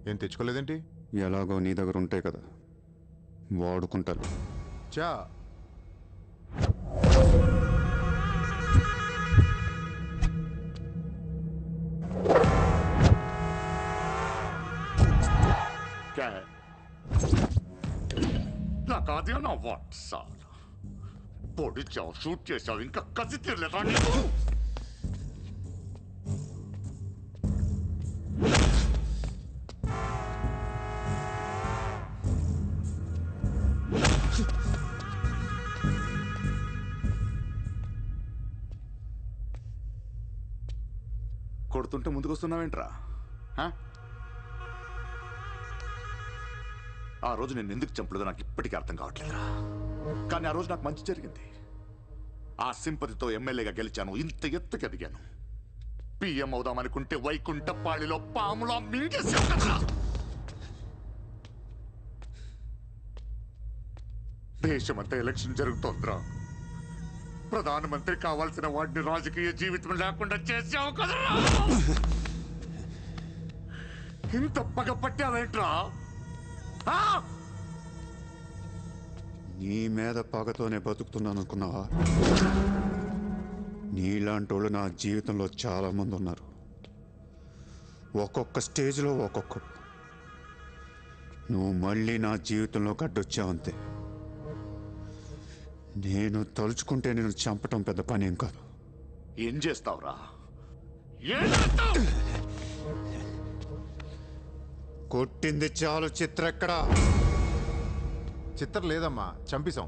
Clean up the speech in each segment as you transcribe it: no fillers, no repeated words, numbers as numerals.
ఏం తెచ్చుకోలేదేంటి? ఎలాగో నీ దగ్గర ఉంటాయి కదా, వాడుకుంటాను. చా నాకు అదే నా వాట్ సార్ పొడిచావు, షూట్ చేసావు, ఇంకా కసి తీరలేదా నీకు? కొడుతుంటే ముందుకొస్తున్నావేంట్రా? ఆ రోజు నేను ఎందుకు చంపలేదో నాకు ఇప్పటికీ అర్థం కావట్లేదురా. కానీ ఆ రోజు నాకు మంచి జరిగింది. ఆ సింపతితో ఎమ్మెల్యేగా గెలిచాను, ఇంత ఎత్తుకి ఎదిగాను. పిఎం అవుదామనుకుంటే వైకుంఠపాళిలో పాములా మింగేసావు కదరా. దేశమంతా ఎలక్షన్ జరుగుతోందిరా. ప్రధానమంత్రి కావాల్సిన వాడిని రాజకీయ జీవితం లేకుండా చేసావు కదరా. ఇంత పగ పట్టావేంట్రా? నీ మీద పగతోనే బతుకుతున్నాను అనుకున్నావా? నీలాంటి వాళ్ళు నా జీవితంలో చాలా మంది ఉన్నారు. ఒక్కొక్క స్టేజ్లో ఒక్కొక్కడు. నువ్వు మళ్ళీ నా జీవితంలోకి అడ్డొచ్చావంతే. నేను తలుచుకుంటే నేను చంపటం పెద్ద పని ఏం కాదు. ఏం చేస్తావురా? కొట్టింది చాలు. చిత్ర ఎక్కడా? చిత్ర లేదమ్మా, చంపేశాం.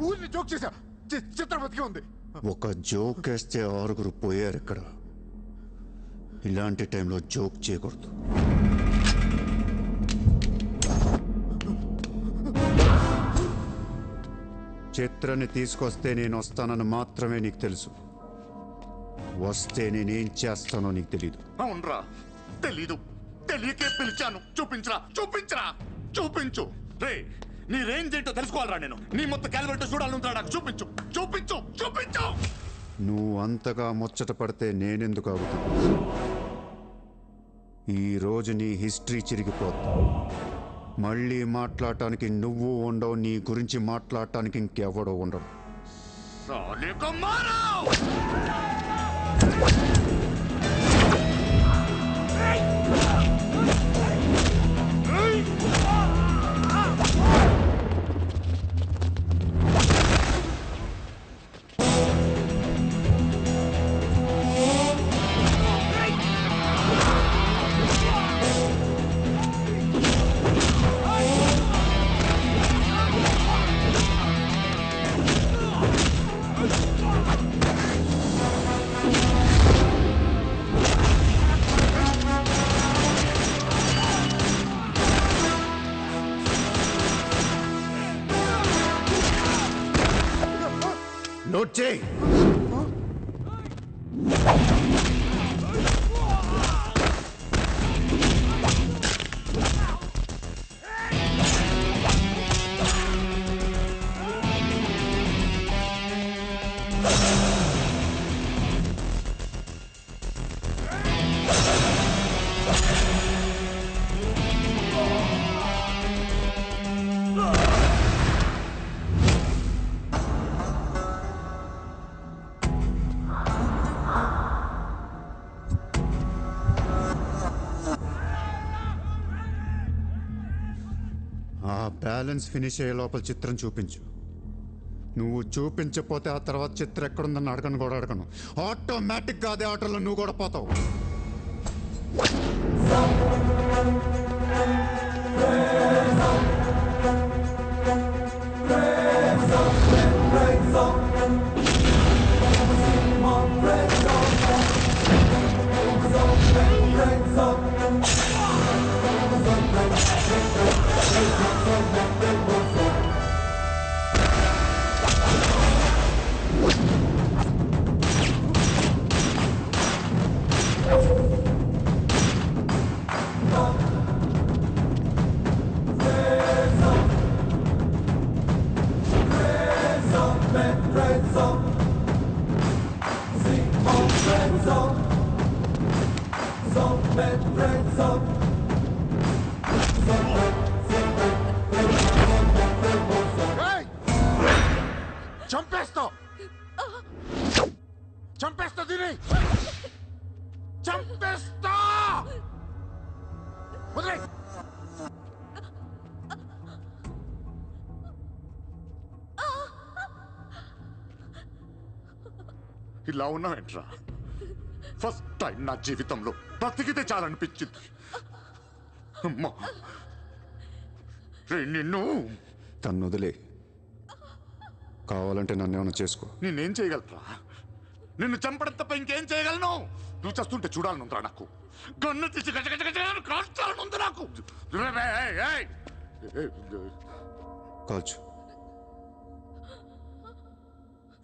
ఊరిని జోక్ చేశా. చిత్ర బతికే ఉంది. ఒక జోక్ వేస్తే 6 పోయారు ఇక్కడ. ఇలాంటి టైంలో జోక్ చేయకూడదు. చిత్రని తీసుకొస్తే నేను వస్తానని మాత్రమే నీకు తెలుసు. వస్తే నేనేం చేస్తానో నీకు తెలీదు. అవునరా, తెలీదు. తెలియకే పిలిచాను. చూపించరా, చూపించరా, చూపించు. రే, నీ రేంజ్ ఏంటో తెలుసుకోవాలరా నేను. నీ మొత్తం క్యాలిబర్ చూడాలంటా నాకు. చూపించు, చూపించు, చూపించు. నువ్వు అంతగా ముచ్చట పడితే నేనెందుకు ఆగుతా? ఈరోజు నీ హిస్టరీ చిరిగిపోద్ది. మళ్ళీ మాట్లాడటానికి నువ్వు ఉండవు, నీ గురించి మాట్లాడటానికి ఇంకెవడో ఉండడు. నోట్ చేయి. బ్యాలెన్స్ ఫినిష్ అయ్యే లోపల చిత్రం చూపించు. నువ్వు చూపించకపోతే ఆ తర్వాత చిత్రం ఎక్కడుందని అడగను కూడా అడగను. ఆటోమేటిక్గా అదే ఆటోలో నువ్వు కూడా పోతావు. ఏయ్! చంపేస్తావు చంపేస్తా దీని చంపేస్తా వదిలేయ్. ఇలా ఉన్నావేంట్రా? ఫస్ట్ టైం నా జీవితంలో బ్రతికితే చాలనిపించింది. అమ్మా రే, నిన్ను తను వదిలే. కావాలంటే నన్ను ఏమైనా చేసుకో. నేనేం చేయగలరా? నిన్ను చంపడం తప్ప ఇంకేం చేయగలను? నువ్వు చేస్తుంటే చూడాలనుందిరా నాకు. గన్ను తీసి గజ గజ గజ అని కాల్చాలనుంది నాకు. ఏయ్, ఏయ్, ఏయ్. కాల్చు.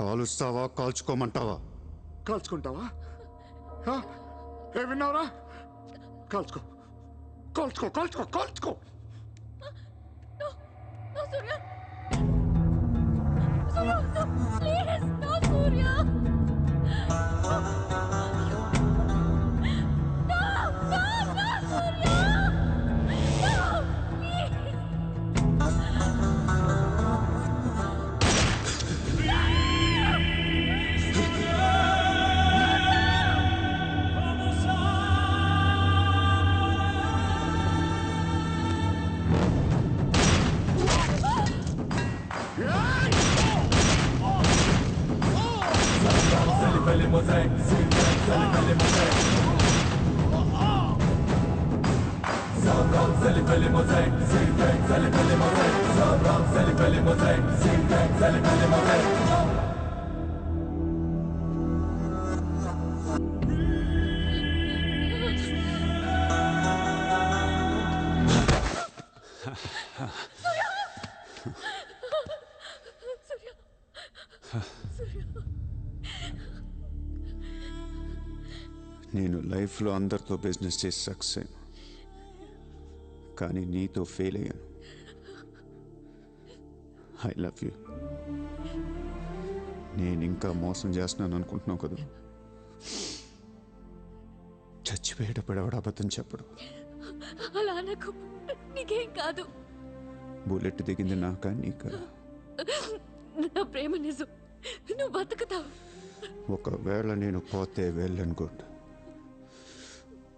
కాలుస్తావా కాల్చుకోమంటావా? కాల్చుకుంటావా? హ? ఏ విన్నావురా? కాల్చుకో కాల్చుకో కాల్చుకో కాల్చుకో. No, Surya! Surya, no, please! No, Surya! No, Surya! No, please! నేను లైఫ్లో అందరితో బిజినెస్ చేసి సక్సెస్ అయ్యాను, కానీ నీతో ఫెయిల్ అయ్యాను. I love you. నేను ఇంకా మోసం చేస్తున్నాను అనుకుంటున్నావు కదా? చచ్చిపోయేటప్పుడు ఎవడ అబద్ధం చెప్పడు. అలా అనకు, నీకేం కాదు. బుల్లెట్ దిగింది నాకా నీకా? నా ప్రేమ నిజం, నువ్వు బతుకుతావు. ఒకవేళ నేను పోతే వెళ్ళను గుడ్,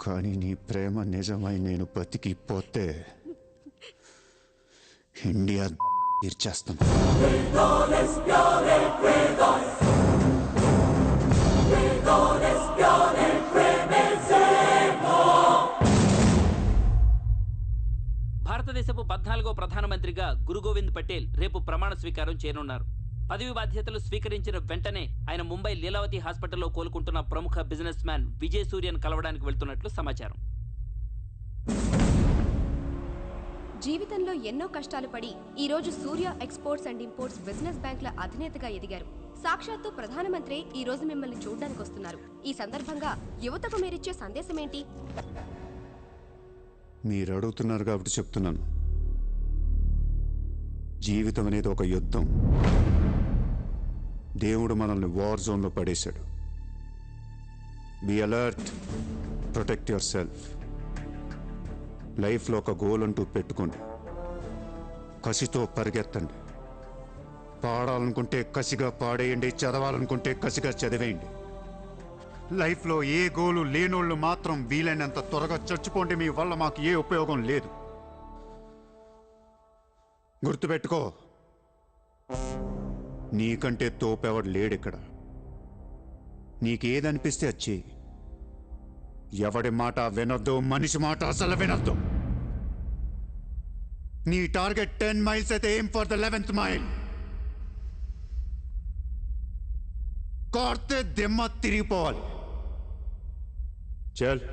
కానీ నీ ప్రేమ నిజమై నేను బతికిపోతే ఇండియా తీర్చేస్తాను. భారతదేశపు 14వ ప్రధానమంత్రిగా గురు గోవింద్ పటేల్ రేపు ప్రమాణ స్వీకారం చేయనున్నారు. పదవి బాధ్యతలు స్వీకరించిన వెంటనే ఆయన ముంబై లీలావతి హాస్పిటల్లో కోలుకుంటున్న ప్రముఖ బిజినెస్ మ్యాన్ విజయ్ సూర్యను కలవడానికి వెళ్తున్నట్లు సమాచారం. జీవితంలో ఎన్నో కష్టాలు పడి ఈ రోజు సూర్య ఎక్స్పోర్ట్స్ అండ్ ఇంపోర్ట్స్ బిజినెస్ బ్యాంకుల అధినేతగా ఎదిగారు. సాక్షాత్తు ప్రధానమంత్రి ఈ రోజు మిమ్మల్ని చూడడానికి వస్తున్నారు. ఈ సందర్భంగా యువతకు మీరిచ్చే సందేశం ఏంటి? మీరు అడుగుతున్నారు కాబట్టి చెప్తున్నాను. జీవితం అనేది ఒక యుద్ధం. దేవుడు మనల్ని వార్ జోన్లో పడేశాడు. Be alert, protect your self. లైఫ్లో ఒక గోల్ అంటూ పెట్టుకోండి, కసితో పరిగెత్తండి. పాడాలనుకుంటే కసిగా పాడేయండి, చదవాలనుకుంటే కసిగా చదివేయండి. లైఫ్లో ఏ గోలు లేనోళ్ళు మాత్రం వీలైనంత త్వరగా చచ్చిపోండి. మీ వల్ల మాకు ఏ ఉపయోగం లేదు. గుర్తుపెట్టుకో, నీకంటే తోపెవడు లేడిక్కడ. నీకేదనిపిస్తే వచ్చి, ఎవడి మాట వినొద్దు, మనిషి మాట అసలు వినొద్దు. నీ టార్గెట్ 10 మైల్స్ అయితే aim for the 11th mile. కార్తే దిమ్మ తిరిగిపోవాలి. చల్.